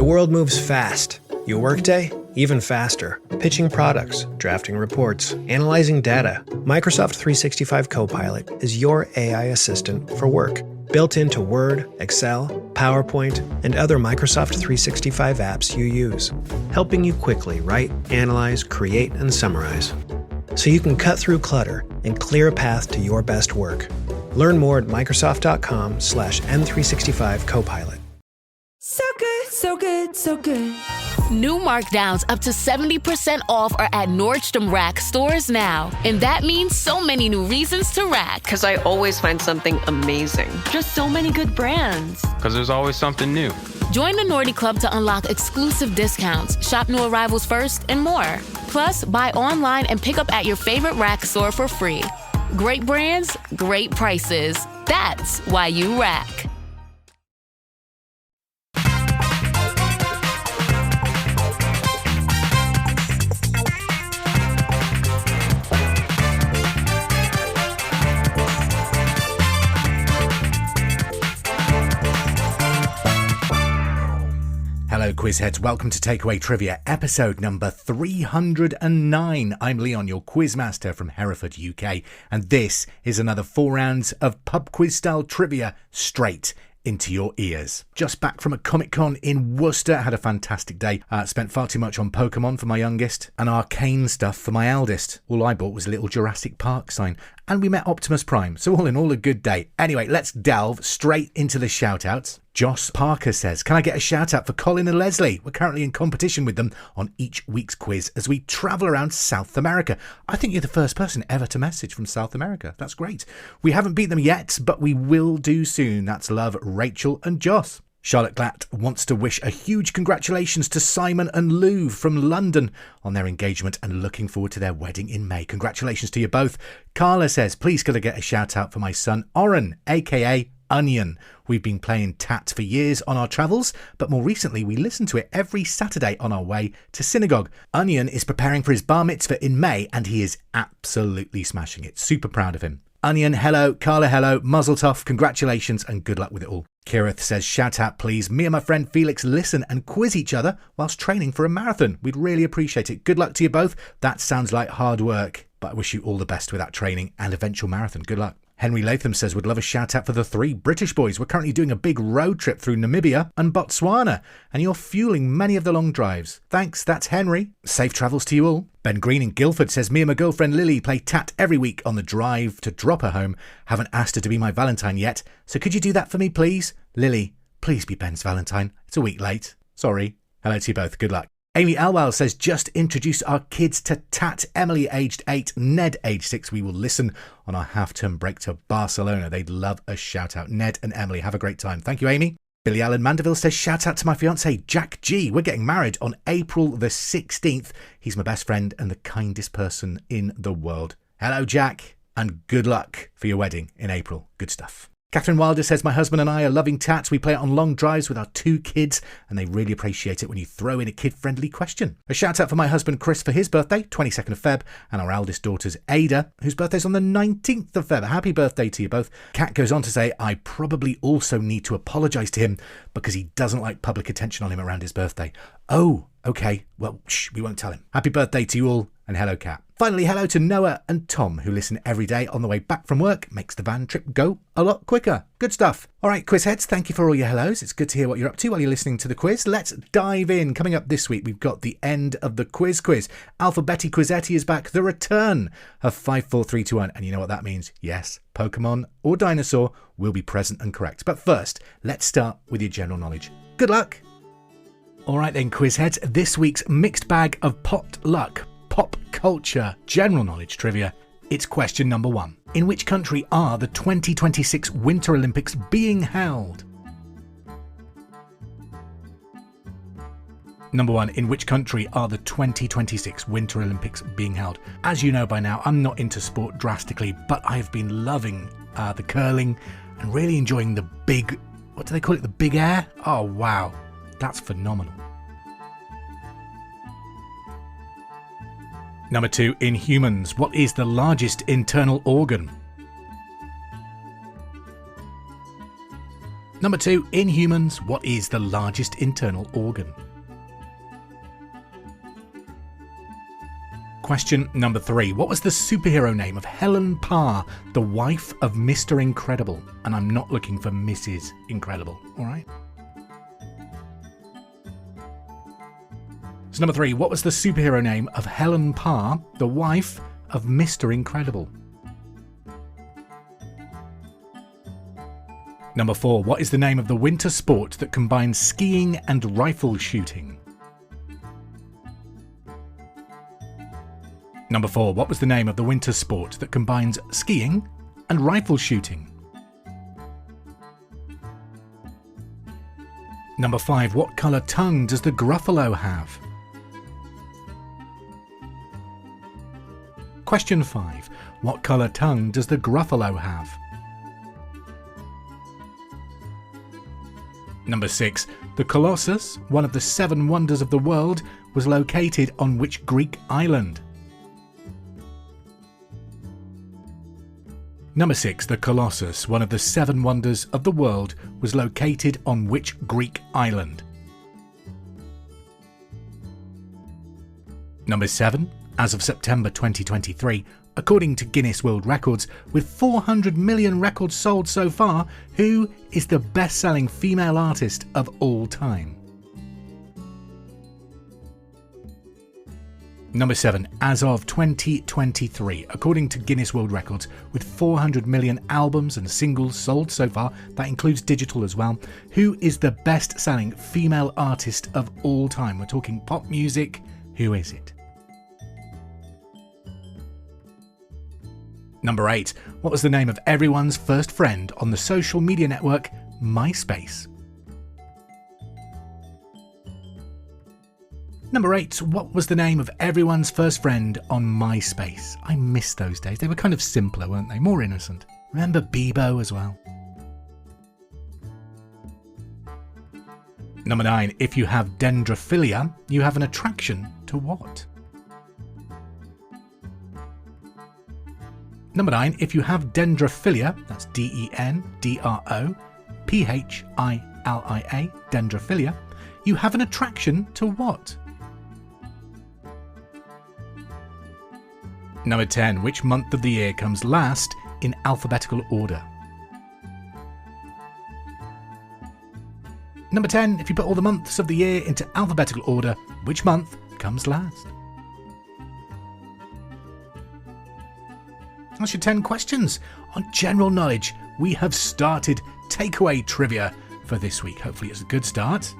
world moves fast. Your workday? Even faster. Pitching products, drafting reports, analyzing data. Microsoft 365 Copilot is your AI assistant for work. Built into Word, Excel, PowerPoint, and other Microsoft 365 apps you use. Helping you quickly write, analyze, create, and summarize. So you can cut through clutter and clear a path to your best work. Learn more at Microsoft.com/M365 Copilot. So good, so good, so good. New markdowns up to 70% off are at Nordstrom Rack stores now. And that means so many new reasons to rack. Because I always find something amazing. Just so many good brands. Because there's always something new. Join the Nordy Club to unlock exclusive discounts, shop new arrivals first, and more. Plus, buy online and pick up at your favorite rack store for free. Great brands, great prices. That's why you rack. Hello Quizheads, welcome to Takeaway Trivia, episode number 309. I'm Leon, your quizmaster from Hereford, UK, and this is another 4 rounds of pub quiz style trivia straight into your ears. Just back from a Comic-Con in Worcester, had a fantastic day. Spent far too much on Pokemon for my youngest and arcane stuff for my eldest. All I bought was a little Jurassic Park sign, and we met Optimus Prime, so all in all a good day. Anyway, let's delve straight into the shout-outs. Joss Parker says, can I get a shout out for Colin and Leslie? We're currently in competition with them on each week's quiz as we travel around South America. I think you're the first person ever to message from South America. That's great. We haven't beat them yet, but we will do soon. That's love, Rachel and Joss. Charlotte Glatt wants to wish a huge congratulations to Simon and Lou from London on their engagement and looking forward to their wedding in May. Congratulations to you both. Carla says, please could I get a shout out for my son, Oren, aka Onion. We've been playing Tat for years on our travels, but more recently we listen to it every Saturday on our way to synagogue. Onion is preparing for his bar mitzvah in May and he is absolutely smashing it. Super proud of him. Onion, hello. Carla, hello. Mazel tov, congratulations and good luck with it all. Kirith says, shout out please. Me and my friend Felix listen and quiz each other whilst training for a marathon. We'd really appreciate it. Good luck to you both. That sounds like hard work, but I wish you all the best with that training and eventual marathon. Good luck. Henry Latham says, would love a shout out for the 3 British boys. We're currently doing a big road trip through Namibia and Botswana, and you're fueling many of the long drives. Thanks, that's Henry. Safe travels to you all. Ben Green in Guildford says, me and my girlfriend Lily play Tat every week on the drive to drop her home. Haven't asked her to be my Valentine yet, so could you do that for me, please? Lily, please be Ben's Valentine. It's a week late. Sorry. Hello to you both. Good luck. Amy Alwell says, just introduce our kids to Tat, Emily aged 8, Ned aged 6. We will listen on our half-term break to Barcelona. They'd love a shout out. Ned and Emily, have a great time. Thank you, Amy. Billy Allen Mandeville says, shout out to my fiancé, Jack G. We're getting married on April the 16th. He's my best friend and the kindest person in the world. Hello, Jack, and good luck for your wedding in April. Good stuff. Catherine Wilder says, my husband and I are loving Tat. We play it on long drives with our 2 kids and they really appreciate it when you throw in a kid-friendly question. A shout out for my husband Chris for his birthday, 22nd of Feb, and our eldest daughter's Ada, whose birthday's on the 19th of Feb. Happy birthday to you both. Kat goes on to say, I probably also need to apologise to him because he doesn't like public attention on him around his birthday. Oh, okay. Well, we won't tell him. Happy birthday to you all and hello, Kat. Finally, hello to Noah and Tom, who listen every day on the way back from work. Makes the van trip go a lot quicker. Good stuff. All right, Quizheads, thank you for all your hellos. It's good to hear what you're up to while you're listening to the quiz. Let's dive in. Coming up this week, we've got the end of the quiz. Alpahnbetti Quizetti is back. The return of 5, 4, 3, 2, 1. And you know what that means? Yes, Pokemon or dinosaur will be present and correct. But first, let's start with your general knowledge. Good luck. All right then, Quizheads, this week's mixed bag of pot luck, pop culture, general knowledge trivia. It's question number 1. In which country are the 2026 Winter Olympics being held? Number 1, in which country are the 2026 Winter Olympics being held? As you know by now, I'm not into sport drastically, but I've been loving the curling and really enjoying the big, what do they call it, the big air? Oh wow, that's phenomenal. Number 2, in humans, what is the largest internal organ? Number 2, in humans, what is the largest internal organ? Question number 3. What was the superhero name of Helen Parr, the wife of Mr. Incredible? And I'm not looking for Mrs. Incredible, alright? So number 3. What was the superhero name of Helen Parr, the wife of Mr. Incredible? Number 4. What is the name of the winter sport that combines skiing and rifle shooting? Number 4. What was the name of the winter sport that combines skiing and rifle shooting? Number 5. What colour tongue does the gruffalo have? Question 5. What colour tongue does the gruffalo have? Number 6. The Colossus, one of the 7 wonders of the world, was located on which Greek island? Number 6. The Colossus, one of the 7 wonders of the world, was located on which Greek island? Number 7. As of September 2023, according to Guinness World Records, with 400 million records sold so far, who is the best-selling female artist of all time? Number 7. As of 2023, according to Guinness World Records, with 400 million albums and singles sold so far, that includes digital as well, who is the best-selling female artist of all time? We're talking pop music. Who is it? Number 8. What was the name of everyone's first friend on the social media network MySpace? Number 8. What was the name of everyone's first friend on MySpace? I miss those days. They were kind of simpler, weren't they? More innocent. Remember Bebo as well? Number 9. If you have dendrophilia, you have an attraction to what? Number 9. If you have dendrophilia, that's dendrophilia, dendrophilia, you have an attraction to what? Number 10. Which month of the year comes last in alphabetical order? Number 10. If you put all the months of the year into alphabetical order, which month comes last? That's your 10 questions on general knowledge. We have started takeaway trivia for this week. Hopefully it's a good start.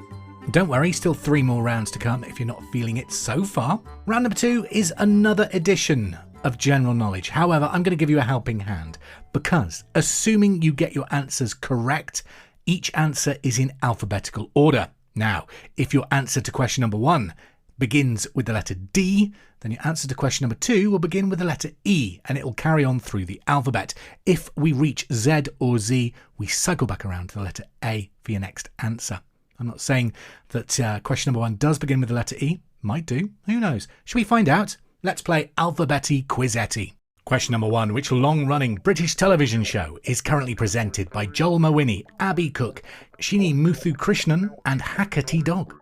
Don't worry, still 3 more rounds to come if you're not feeling it so far. Round number 2 is another edition of general knowledge. However, I'm going to give you a helping hand because assuming you get your answers correct, each answer is in alphabetical order. Now, if your answer to question number 1 begins with the letter D, then your answer to question number 2 will begin with the letter E, and it will carry on through the alphabet. If we reach Z or Z, we cycle back around to the letter A for your next answer. I'm not saying that question number 1 does begin with the letter E. Might do. Who knows? Should we find out? Let's play Alpahnbetti Quizetti. Question number 1. Which long-running British television show is currently presented by Joel Mawini, Abby Cook, Shini Muthukrishnan and Hackerty Dog?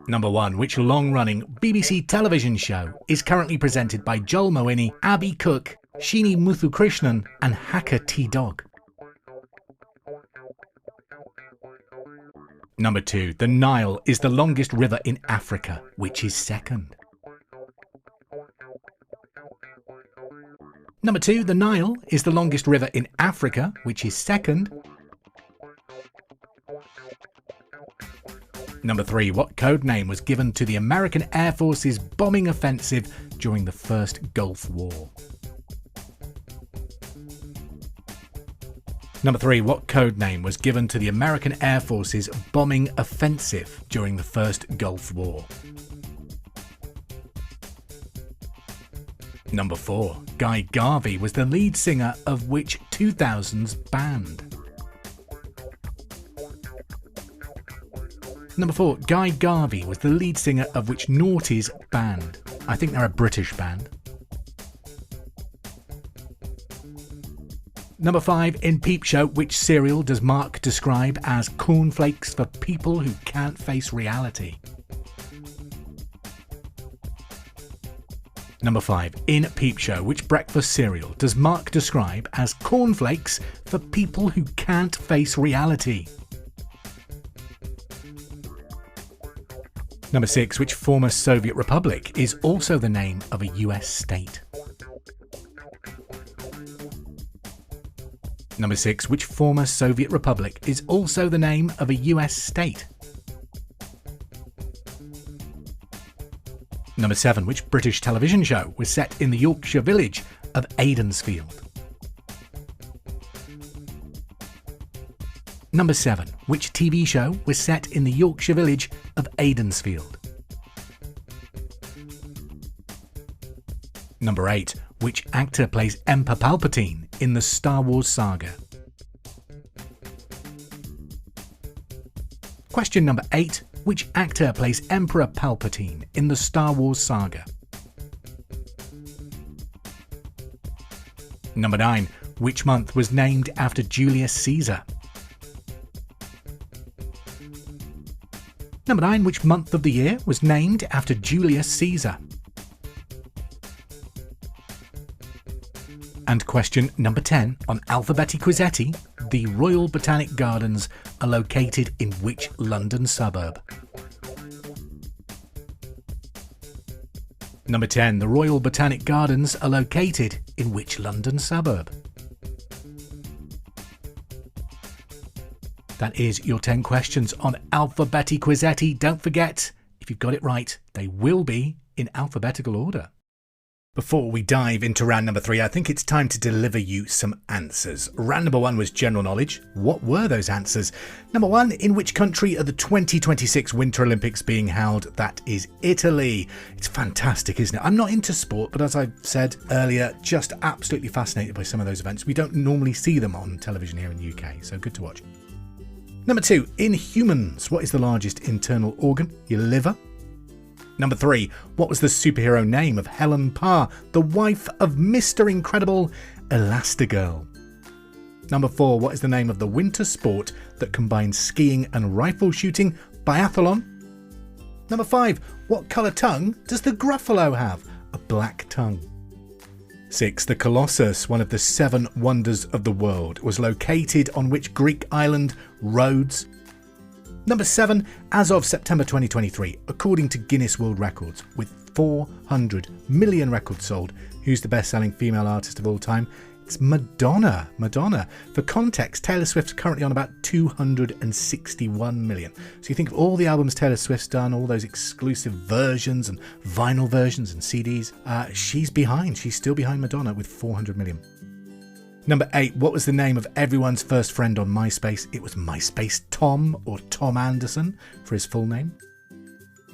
Number 1. Which long-running BBC television show is currently presented by Joel Mawini, Abby Cook, Shini Muthukrishnan and Hackerty Dog? Number 2. The Nile is the longest river in Africa, which is second? Number 2. The Nile is the longest river in Africa, which is second? Number 3. What code name was given to the American Air Force's bombing offensive during the First Gulf War? Number 3. What code name was given to the American Air Force's bombing offensive during the First Gulf War? Number 4. Guy Garvey was the lead singer of which 2000s band? Number 4. Guy Garvey was the lead singer of which noughties band? I think they're a British band. Number 5, in Peep Show, which cereal does Mark describe as cornflakes for people who can't face reality? Number 5, in Peep Show, which breakfast cereal does Mark describe as cornflakes for people who can't face reality? Number 6, which former Soviet republic is also the name of a US state? Number 6, which former Soviet republic is also the name of a US state? Number 7, which British television show was set in the Yorkshire village of Aidensfield? Number 7, which TV show was set in the Yorkshire village of Aidensfield? Number 8, which actor plays Emperor Palpatine in the Star Wars saga? Question number 8, which actor plays Emperor Palpatine in the Star Wars saga? Number 9, which month was named after Julius Caesar? Number 9, which month of the year was named after Julius Caesar? And question number 10, on Alpahnbetti Quizetti, the Royal Botanic Gardens are located in which London suburb? Number 10, the Royal Botanic Gardens are located in which London suburb? That is your 10 questions on Alpahnbetti Quizetti. Don't forget, if you've got it right, they will be in alphabetical order. Before we dive into round number 3, I think it's time to deliver you some answers. Round number 1 was general knowledge. What were those answers? Number 1, in which country are the 2026 Winter Olympics being held? That is Italy. It's fantastic, isn't it? I'm not into sport, but as I've said earlier, just absolutely fascinated by some of those events. We don't normally see them on television here in the UK, so good to watch. Number 2, in humans, what is the largest internal organ? Your liver. Number 3, what was the superhero name of Helen Parr, the wife of Mr. Incredible, Elastigirl? Number 4, what is the name of the winter sport that combines skiing and rifle shooting? Biathlon. Number 5, what colour tongue does the Gruffalo have? A black tongue. 6, the Colossus, one of the 7 wonders of the world, was located on which Greek island? Rhodes. Number 7, as of September 2023, according to Guinness World Records, with 400 million records sold, who's the best-selling female artist of all time? It's Madonna. For context, Taylor Swift's currently on about 261 million. So you think of all the albums Taylor Swift's done, all those exclusive versions and vinyl versions and CDs, she's still behind Madonna with 400 million. Number 8, what was the name of everyone's first friend on MySpace? It was MySpace Tom, or Tom Anderson for his full name.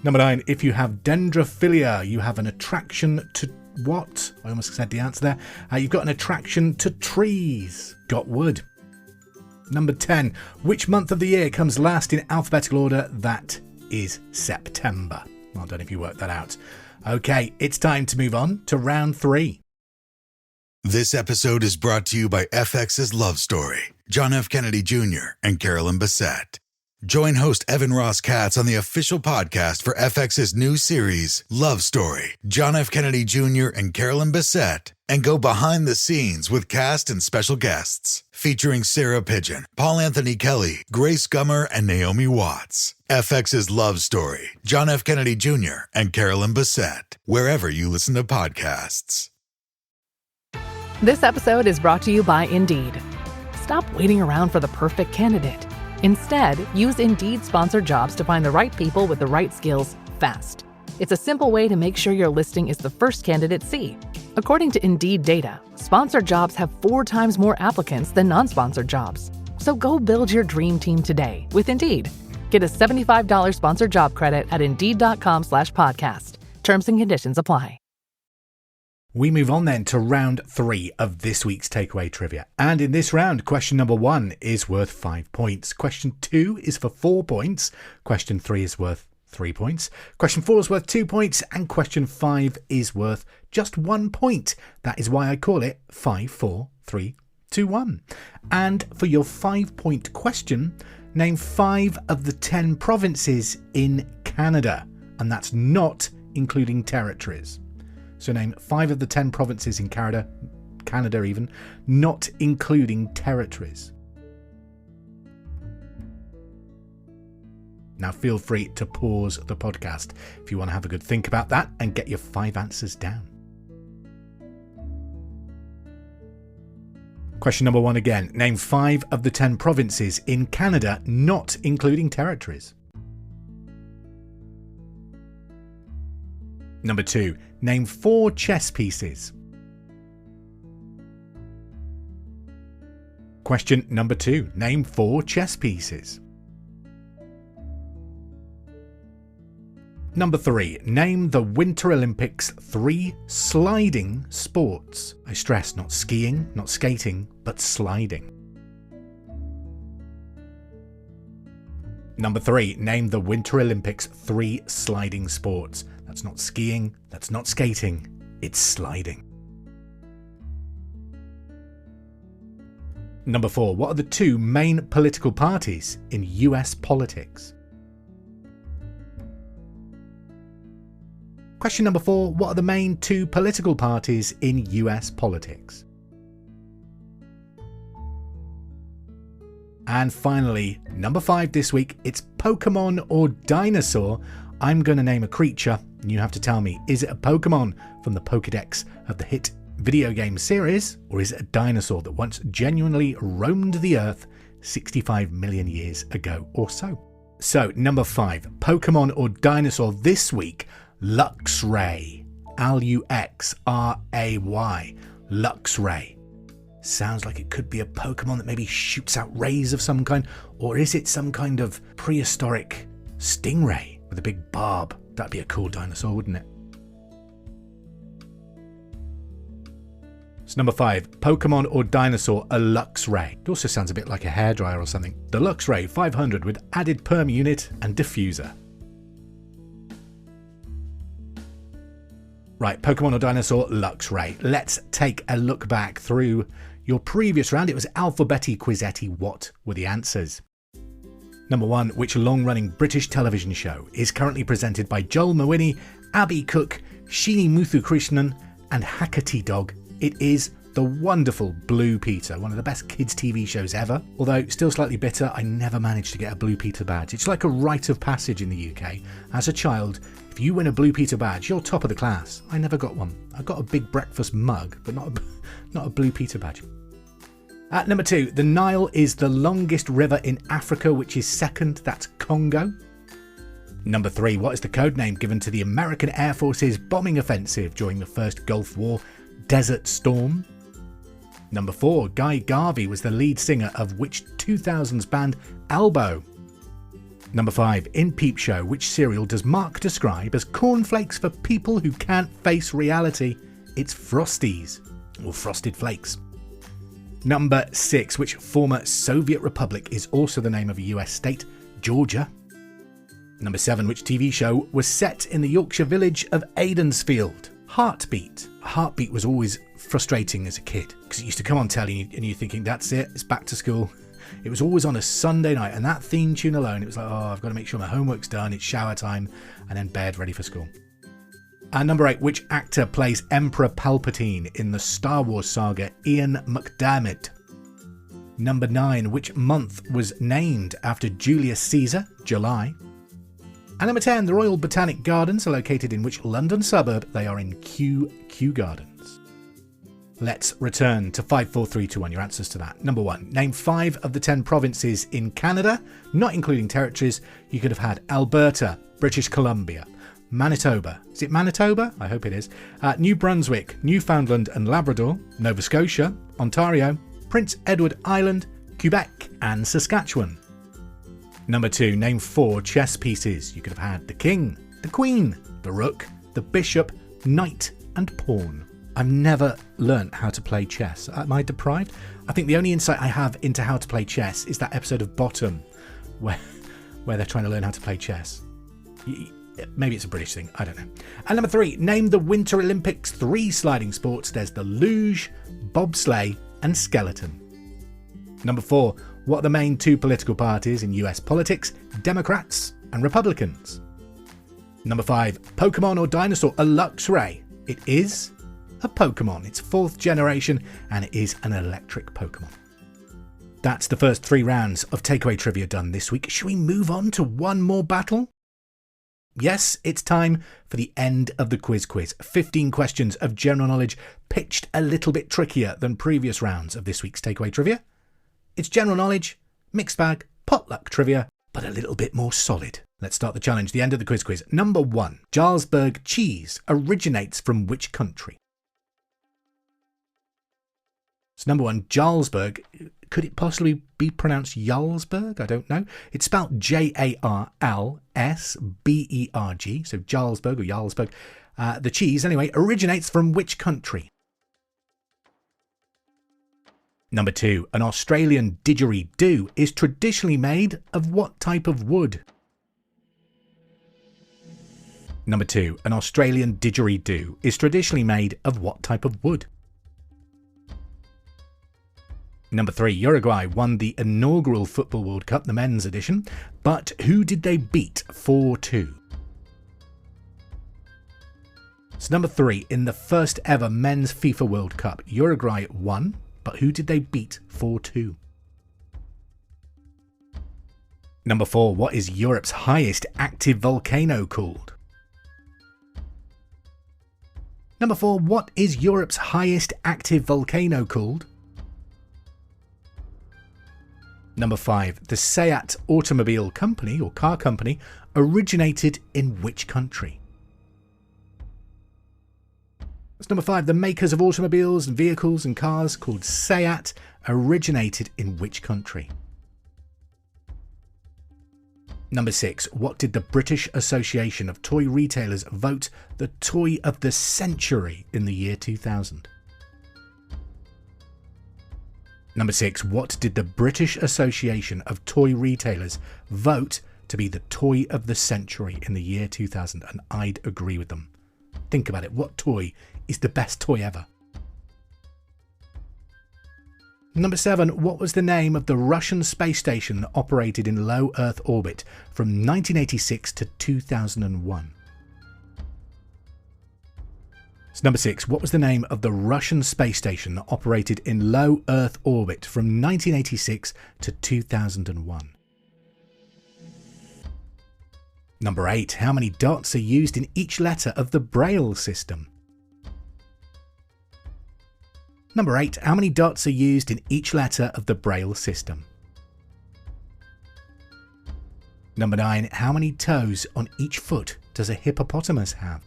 Number 9, if you have dendrophilia, you have an attraction to what? I almost said the answer there. You've got an attraction to trees. Got wood. Number 10, which month of the year comes last in alphabetical order? That is September. Well done if you worked that out. Okay, it's time to move on to round 3. This episode is brought to you by FX's Love Story, John F. Kennedy Jr. and Carolyn Bessette. Join host Evan Ross Katz on the official podcast for FX's new series, Love Story, John F. Kennedy Jr. and Carolyn Bessette, and go behind the scenes with cast and special guests, featuring Sarah Pigeon, Paul Anthony Kelly, Grace Gummer, and Naomi Watts. FX's Love Story, John F. Kennedy Jr. and Carolyn Bessette, wherever you listen to podcasts. This episode is brought to you by Indeed. Stop waiting around for the perfect candidate. Instead, use Indeed sponsored jobs to find the right people with the right skills fast. It's a simple way to make sure your listing is the first candidates see. According to Indeed data, sponsored jobs have 4 times more applicants than non-sponsored jobs. So go build your dream team today with Indeed. Get a $75 sponsored job credit at Indeed.com/podcast. Terms and conditions apply. We move on then to round 3 of this week's takeaway trivia. And in this round, question number 1 is worth 5 points. Question 2 is for 4 points. Question 3 is worth 3 points. Question 4 is worth 2 points. And question 5 is worth just 1 point. That is why I call it 5, 4, 3, 2-1. And for your 5-point question, name 5 of the 10 provinces in Canada. And that's not including territories. So name 5 of the 10 provinces in Canada even, not including territories. Now feel free to pause the podcast if you want to have a good think about that and get your 5 answers down. Question number 1 again. Name 5 of the 10 provinces in Canada, not including territories. Number 2. Name 4 chess pieces. Question number 2. Name 4 chess pieces. Number 3. Name the Winter Olympics 3 sliding sports. I stress not skiing, not skating, but sliding. Number 3. Name the Winter Olympics 3 sliding sports. That's not skiing, that's not skating, it's sliding. Number 4. What are the 2 main political parties in US politics? Question number 4. What are the main 2 political parties in US politics? And finally, number 5 this week, it's Pokemon or dinosaur. I'm going to name a creature, and you have to tell me, is it a Pokemon from the Pokédex of the hit video game series, or is it a dinosaur that once genuinely roamed the Earth 65 million years ago or so? So, number 5, Pokemon or dinosaur this week, Luxray. Luxray. Luxray. Sounds like it could be a Pokemon that maybe shoots out rays of some kind, or is it some kind of prehistoric stingray with a big barb? That'd be a cool dinosaur, wouldn't it? So number 5, Pokemon or dinosaur, a Luxray. It also sounds a bit like a hairdryer or something. The Luxray 500 with added perm unit and diffuser. Right, Pokemon or dinosaur, Luxray. Let's take a look back through your previous round. It was Alpahnbetti Quizetti. What were the answers? Number 1, which long-running British television show is currently presented by Joel Mawini, Abby Cook, Sheeni Muthukrishnan and Hakati Dog? It is the wonderful Blue Peter, one of the best kids' TV shows ever. Although still slightly bitter, I never managed to get a Blue Peter badge. It's like a rite of passage in the UK. As a child, if you win a Blue Peter badge, you're top of the class. I never got one. I got a big breakfast mug, but not a Blue Peter badge. At number 2, the Nile is the longest river in Africa, which is second. That's Congo. Number 3, what is the code name given to the American Air Force's bombing offensive during the First Gulf War? Desert Storm. Number 4, Guy Garvey was the lead singer of which 2000s band Elbow? Number 5, in Peep Show, which cereal does Mark describe as cornflakes for people who can't face reality? It's Frosties, or Frosted Flakes. Number 6, which former Soviet republic is also the name of a US state? Georgia. Number 7, which TV show was set in the Yorkshire village of Aidensfield? Heartbeat. Heartbeat was always frustrating as a kid because it used to come on telly and you're thinking, that's it, it's back to school. It was always on a Sunday night, and that theme tune alone, it was like, oh, I've got to make sure my homework's done, it's shower time, and then bed, ready for school. And number 8, which actor plays Emperor Palpatine in the Star Wars saga? Ian McDiarmid. Number 9, which month was named after Julius Caesar? July. And number 10, the Royal Botanic Gardens are located in which London suburb? They are in Kew Gardens. Let's return to 5, 4, 3, 2, 1. Your answers to that. Number 1, name 5 of the 10 provinces in Canada, not including territories. You could have had Alberta, British Columbia, Manitoba. Is it Manitoba? I hope it is. New Brunswick, Newfoundland and Labrador, Nova Scotia, Ontario, Prince Edward Island, Quebec and Saskatchewan. Number 2, name 4 chess pieces. You could have had the king, the queen, the rook, the bishop, knight and pawn. I've never learnt how to play chess. Am I deprived? I think the only insight I have into how to play chess is that episode of Bottom where they're trying to learn how to play chess. Maybe it's a British thing. I don't know. And number 3, name the Winter Olympics 3 sliding sports. There's the luge, bobsleigh and skeleton. Number 4, what are the main two political parties in US politics? Democrats and Republicans. Number 5, Pokemon or dinosaur? A Luxray. It is a Pokemon. It's 4th generation and it is an electric Pokemon. That's the first 3 rounds of takeaway trivia done this week. Should we move on to one more battle? Yes, it's time for the end of the quiz. 15 questions of general knowledge, pitched a little bit trickier than previous rounds of this week's takeaway trivia. It's general knowledge, mixed bag, potluck trivia, but a little bit more solid. Let's start the challenge, the end of the quiz. Number 1, Jarlsberg cheese originates from which country? So number 1, Jarlsberg. Could it possibly be pronounced Jarlsberg? I don't know. It's spelled Jarlsberg, so Jarlsberg or Jarlsberg. The cheese, anyway, originates from which country? Number 2, an Australian didgeridoo is traditionally made of what type of wood? Number 2, an Australian didgeridoo is traditionally made of what type of wood? Number 3, Uruguay won the inaugural Football World Cup, the men's edition, but who did they beat 4-2? So number 3, in the first ever men's FIFA World Cup, Uruguay won, but who did they beat 4-2? Number 4, what is Europe's highest active volcano called? Number 4, what is Europe's highest active volcano called? Number 5, the Seat automobile company or car company originated in which country? That's number 5, the makers of automobiles and vehicles and cars called Seat originated in which country? Number 6, what did the British Association of Toy Retailers vote the toy of the century in the year 2000? Number 6, what did the British Association of Toy Retailers vote to be the toy of the century in the year 2000? And I'd agree with them. Think about it. What toy is the best toy ever? Number 7, what was the name of the Russian space station that operated in low Earth orbit from 1986 to 2001? So number 6, what was the name of the Russian space station that operated in low Earth orbit from 1986 to 2001? Number 8, how many dots are used in each letter of the Braille system? Number 8, how many dots are used in each letter of the Braille system? Number 9, how many toes on each foot does a hippopotamus have?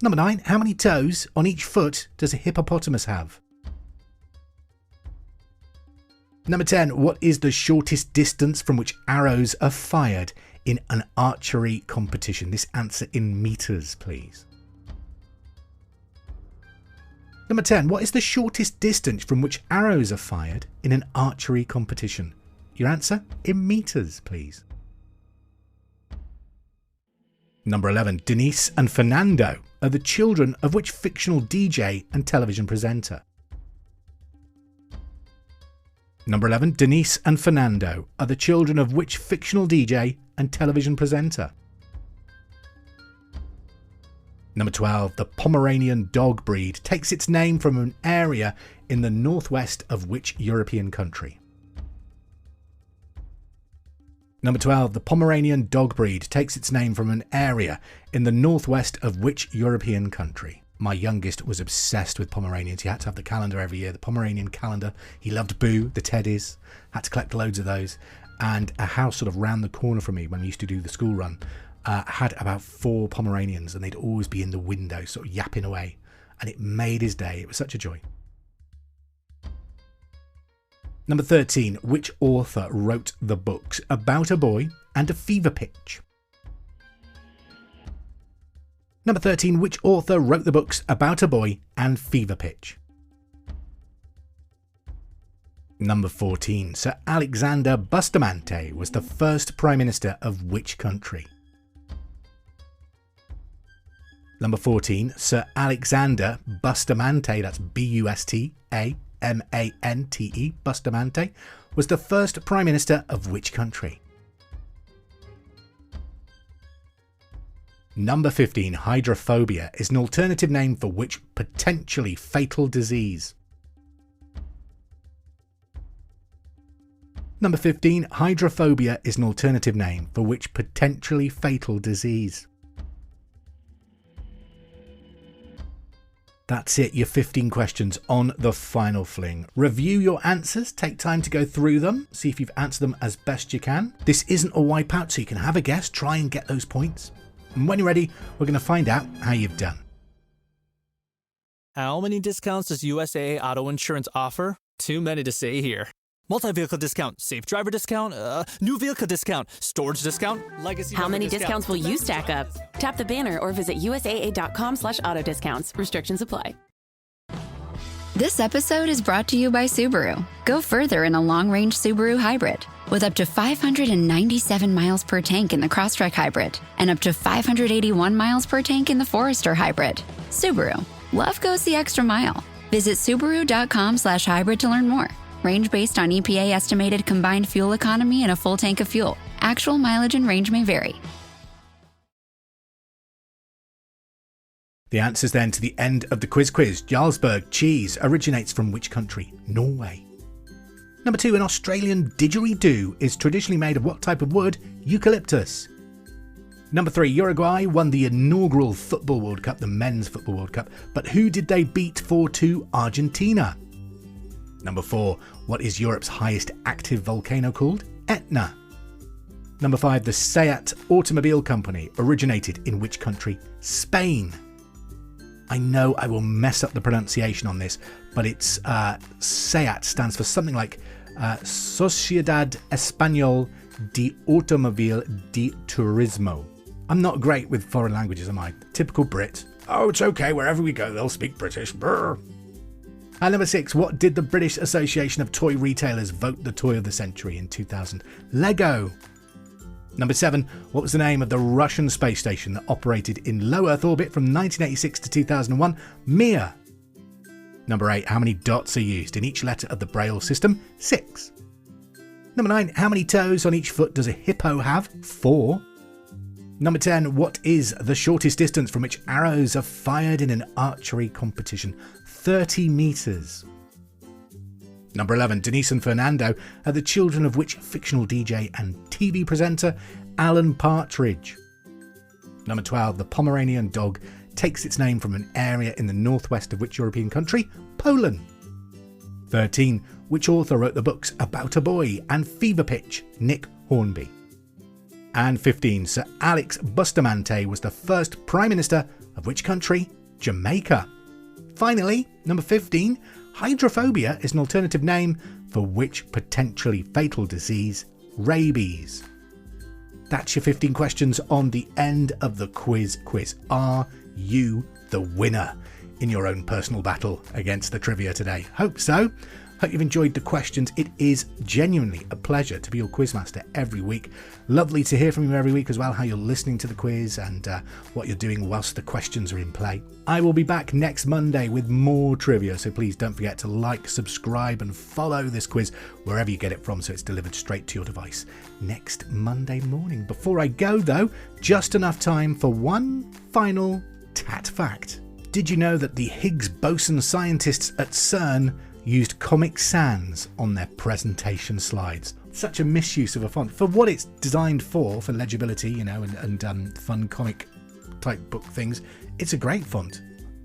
Number 9, how many toes on each foot does a hippopotamus have? Number 10, what is the shortest distance from which arrows are fired in an archery competition? This answer in meters, please. Number 10, what is the shortest distance from which arrows are fired in an archery competition? Your answer in meters, please. Number 11, Denise and Fernando are the children of which fictional DJ and television presenter? Number 11, Denise and Fernando are the children of which fictional DJ and television presenter? Number 12, the Pomeranian dog breed takes its name from an area in the northwest of which European country? Number 12, the Pomeranian dog breed takes its name from an area in the northwest of which European country? My youngest was obsessed with Pomeranians. He had to have the calendar every year, the Pomeranian calendar. He loved Boo, the teddies, had to collect loads of those. And a house sort of round the corner from me when we used to do the school run had about 4 Pomeranians, and they'd always be in the window sort of yapping away. And it made his day. It was such a joy. Number 13, which author wrote the books About a Boy and a Fever Pitch? Number 13, which author wrote the books About a Boy and Fever Pitch? Number 14, Sir Alexander Bustamante was the first Prime Minister of which country? Number 14, Sir Alexander Bustamante, that's B-U-S-T-A-M-A-N-T-E, B-U-S-T-A-M-A-N-T-E, Bustamante, was the first Prime Minister of which country? Number 15. Hydrophobia is an alternative name for which potentially fatal disease? Number 15. Hydrophobia is an alternative name for which potentially fatal disease? That's it, your 15 questions on the final fling. Review your answers, take time to go through them, see if you've answered them as best you can. This isn't a wipeout, so you can have a guess, try and get those points. And when you're ready, we're going to find out how you've done. How many discounts does USAA Auto Insurance offer? Too many to say here. Multi-vehicle discount, safe driver discount, new vehicle discount, storage discount, legacy. How many discounts will you stack up? Tap the banner or visit usaa.com/auto discounts. Restrictions apply. This episode is brought to you by Subaru. Go further in a long-range Subaru hybrid with up to 597 miles per tank in the Crosstrek hybrid and up to 581 miles per tank in the Forester hybrid. Subaru. Love goes the extra mile. Visit Subaru.com/hybrid to learn more. Range based on EPA estimated combined fuel economy and a full tank of fuel. Actual mileage and range may vary. The answers then to the end of the quiz. Jarlsberg cheese originates from which country? Norway. Number 2, an Australian didgeridoo is traditionally made of what type of wood? Eucalyptus. Number 3, Uruguay won the inaugural Football World Cup, the Men's Football World Cup, but who did they beat 4-2? Argentina. Number 4, what is Europe's highest active volcano called? Etna. Number 5, the Seat Automobile Company originated in which country? Spain. I know I will mess up the pronunciation on this, but it's SEAT stands for something like Sociedad Español de Automóvil de Turismo. I'm not great with foreign languages, am I? Typical Brit. Oh, it's okay, wherever we go, they'll speak British. Brr. And number 6, what did the British Association of Toy Retailers vote the toy of the century in 2000? Lego. Number 7, what was the name of the Russian space station that operated in low Earth orbit from 1986 to 2001? Mir. Number 8, how many dots are used in each letter of the Braille system? 6. Number 9, how many toes on each foot does a hippo have? 4. Number 10, what is the shortest distance from which arrows are fired in an archery competition? 30 metres. Number 11, Denise and Fernando are the children of which fictional DJ and TV presenter? Alan Partridge. Number 12, the Pomeranian dog takes its name from an area in the northwest of which European country? Poland. 13, which author wrote the books About a Boy and Fever Pitch? Nick Hornby. And 15, Sir Alex Bustamante was the first Prime Minister of which country? Jamaica. Finally, number 15, hydrophobia is an alternative name for which potentially fatal disease? Rabies. That's your 15 questions on the end of the quiz. Are you the winner in your own personal battle against the trivia today? Hope so. Hope you've enjoyed the questions. It is genuinely a pleasure to be your quizmaster every week. Lovely to hear from you every week as well, how you're listening to the quiz and what you're doing whilst the questions are in play. I will be back next Monday with more trivia, so please don't forget to like, subscribe and follow this quiz wherever you get it from so it's delivered straight to your device next Monday morning. Before I go though, just enough time for one final tat fact. Did you know that the Higgs boson scientists at CERN used Comic Sans on their presentation slides? Such a misuse of a font for what it's designed for legibility, and fun comic type book things. It's a great font.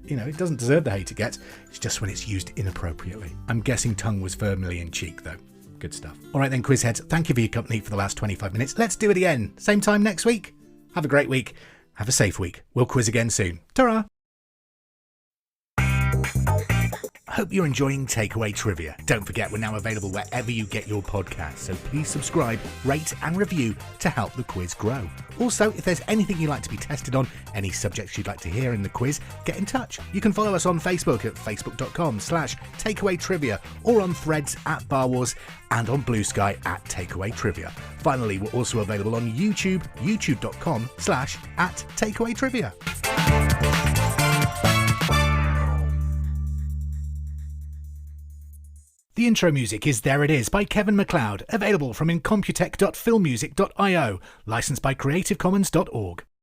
It doesn't deserve the hate it gets. It's just when it's used inappropriately. I'm guessing tongue was firmly in cheek though. Good stuff. All right then, Quizheads, thank you for your company for the last 25 minutes. Let's do it again. Same time next week. Have a great week. Have a safe week. We'll quiz again soon. Ta-ra! Hope you're enjoying Takeaway Trivia. Don't forget, we're now available wherever you get your podcasts, so please subscribe, rate and review to help the quiz grow. Also, if there's anything you'd like to be tested on, any subjects you'd like to hear in the quiz, get in touch. You can follow us on Facebook at facebook.com/takeawaytrivia or on Threads at Bar Wars and on Blue Sky at Takeaway Trivia. Finally, we're also available on YouTube, youtube.com/@takeawaytrivia. The intro music is There It Is by Kevin MacLeod, available from incompetech.filmmusic.io, licensed by creativecommons.org.